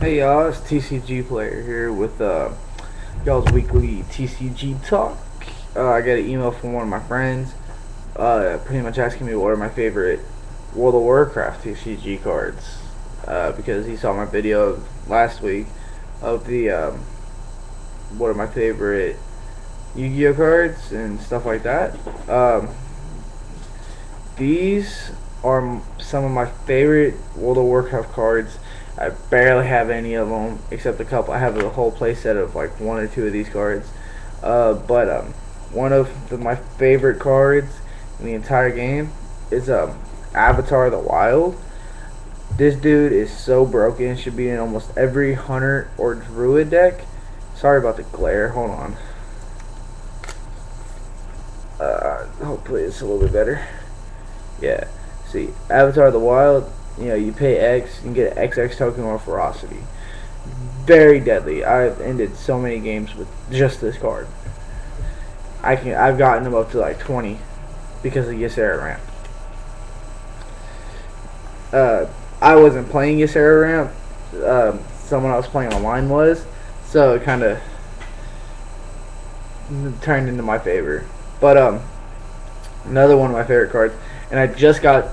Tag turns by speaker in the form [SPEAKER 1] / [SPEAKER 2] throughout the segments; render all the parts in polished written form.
[SPEAKER 1] Hey y'all, it's TCG Player here with y'all's weekly TCG Talk. I got an email from one of my friends pretty much asking me what are my favorite World of Warcraft TCG cards because he saw my video last week of the what are my favorite Yu-Gi-Oh cards and stuff like that. These are some of my favorite World of Warcraft cards. I barely have any of them except a couple. I have a whole playset of like one or two of these cards. But one of my favorite cards in the entire game is Avatar the Wild. This dude is so broken. Should be in almost every hunter or druid deck. Sorry about the glare. Hold on. Hopefully it's a little bit better. Yeah. See, Avatar the Wild, you pay X, you can get an XX token or ferocity. Very deadly. I've ended so many games with just this card. I've gotten them up to like 20 because of Ysera ramp. I wasn't playing Ysera ramp. Someone else playing online was, so it kind of turned into my favor. But another one of my favorite cards, and I just got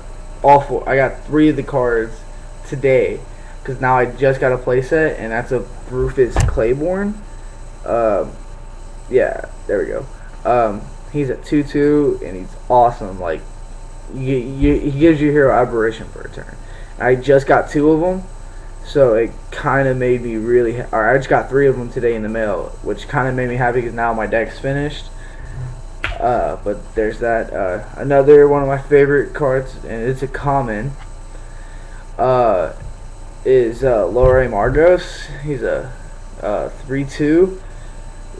[SPEAKER 1] all four. I got 3 of the cards today because now I just got a playset, and that's a Rufus Claiborne. Yeah, there we go. He's at 2/2, and he's awesome. Like, he gives you Hero Aberration for a turn. I just got 2 of them, so it kind of made me really. Or I just got 3 of them today in the mail, which kind of made me happy because now my deck's finished. But there's that. Another one of my favorite cards, and it's a common, is Lore Margos. He's a 3/2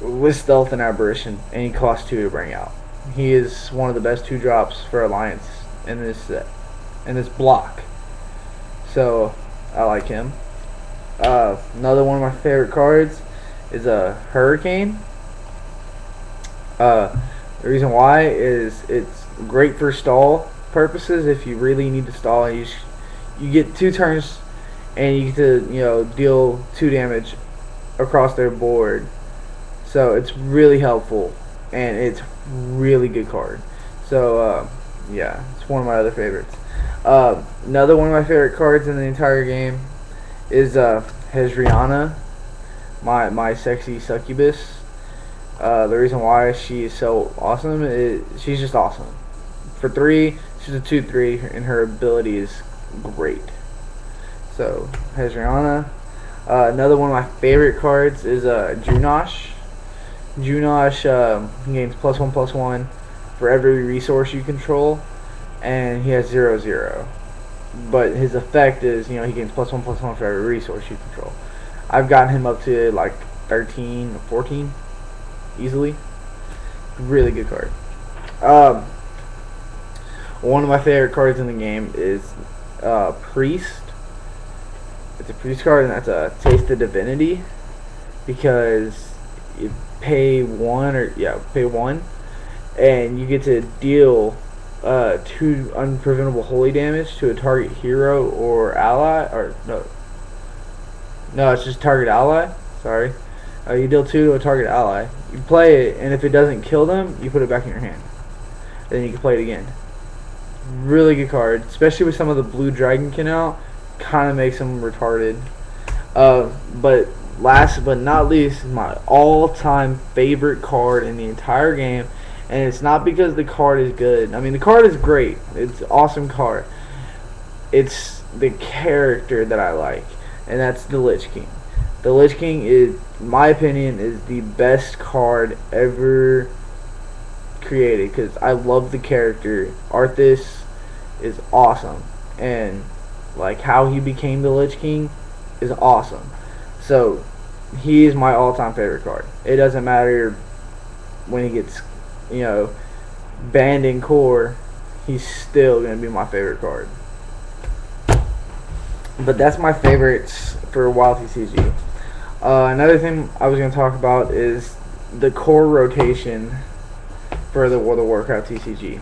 [SPEAKER 1] with Stealth and Aberration, and he costs 2 to bring out. He is one of the best 2-drops for Alliance in this block. So I like him. Another one of my favorite cards is a Hurricane. The reason why is it's great for stall purposes. If you really need to stall, you get 2 turns, and you get to deal 2 damage across their board. So it's really helpful, and it's really good card. So yeah, it's one of my other favorites. Another one of my favorite cards in the entire game is Hezriana, my sexy succubus. The reason why she is so awesome is she's just awesome. For 3, she's a 2/3, and her ability is great. So Hezriana. Another one of my favorite cards is Junosh. Junosh gains +1/+1 for every resource you control, and he has 0/0. But his effect is, he gains +1/+1 for every resource you control. I've gotten him up to like 13 or 14 easily. Really good card. One of my favorite cards in the game is Priest. It's a Priest card, and that's a Taste of Divinity, because you pay 1, and you get to deal 2 unpreventable holy damage to a target hero or ally, or no, it's just target ally. Sorry. You deal 2 to a target ally. You play it, and if it doesn't kill them, you put it back in your hand. Then you can play it again. Really good card, especially with some of the blue dragonkin out. Kind of makes them retarded. But last but not least, my all-time favorite card in the entire game, and it's not because the card is good. I mean, the card is great. It's an awesome card. It's the character that I like, and that's the Lich King. The Lich King is, in my opinion, is the best card ever created because I love the character. Arthas is awesome, and like how he became the Lich King is awesome. So he is my all-time favorite card. It doesn't matter when he gets, banned in core, he's still gonna be my favorite card. But that's my favorites for Wild TCG. Another thing I was going to talk about is the core rotation for the World of Warcraft TCG.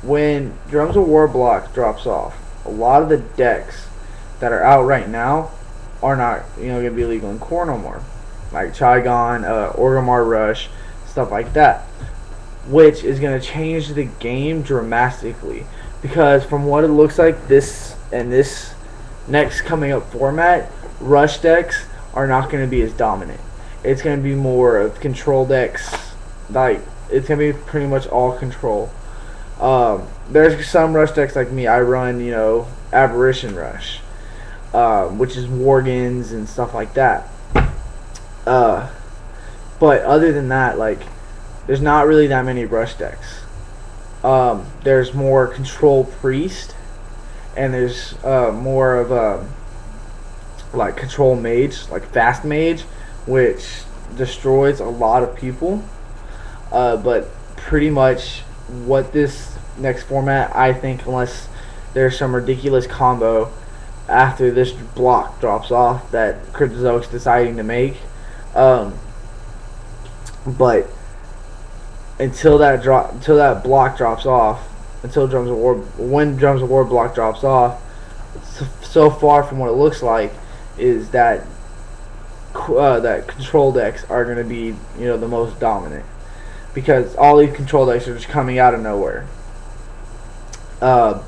[SPEAKER 1] When Drums of War block drops off, a lot of the decks that are out right now are not, going to be legal in core no more, like Trigon, Orgrimmar Rush, stuff like that, which is going to change the game dramatically. Because from what it looks like, this next coming up format, Rush decks are not going to be as dominant. It's going to be more of control decks. Like, it's going to be pretty much all control. There's some Rush decks like me. I run, Aberration Rush, which is Worgens and stuff like that. But other than that, like, there's not really that many Rush decks. There's more Control Priest, and there's more of like Control Mage, like Fast Mage, which destroys a lot of people. But pretty much what this next format, I think, unless there's some ridiculous combo after this block drops off that Cryptozoic's deciding to make, but until that block drops off, until when Drums of War block drops off, so far from what it looks like is that that control decks are going to be the most dominant, because all these control decks are just coming out of nowhere. But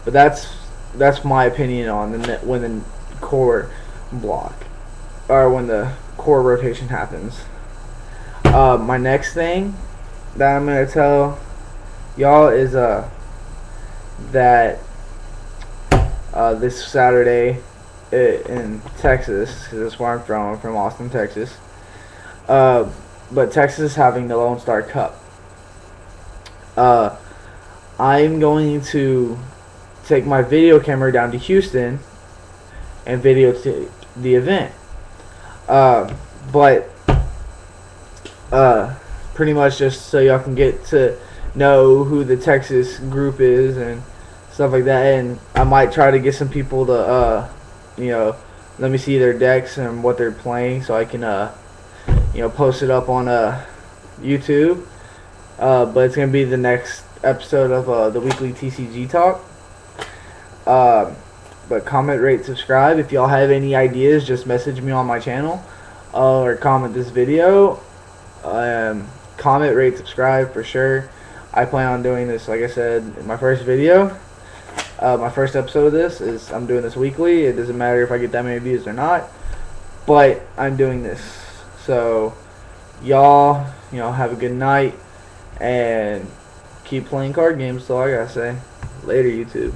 [SPEAKER 1] that's my opinion on when the core block, or when the core rotation happens. My next thing that I'm gonna tell y'all is that this Saturday in Texas, because that's where I'm from. I'm from Austin, Texas. But Texas is having the Lone Star Cup. I'm going to take my video camera down to Houston and videotape the event. But pretty much just so y'all can get to know who the Texas group is and stuff like that. And I might try to get some people to let me see their decks and what they're playing, so I can post it up on YouTube. But it's gonna be the next episode of the weekly TCG Talk. But comment, rate, subscribe. If y'all have any ideas, just message me on my channel, or comment this video. Comment, rate, subscribe for sure. I plan on doing this, like I said, in my first video. My first episode of this is, I'm doing this weekly. It doesn't matter if I get that many views or not, but I'm doing this. So y'all, have a good night and keep playing card games. So I gotta say, later YouTube.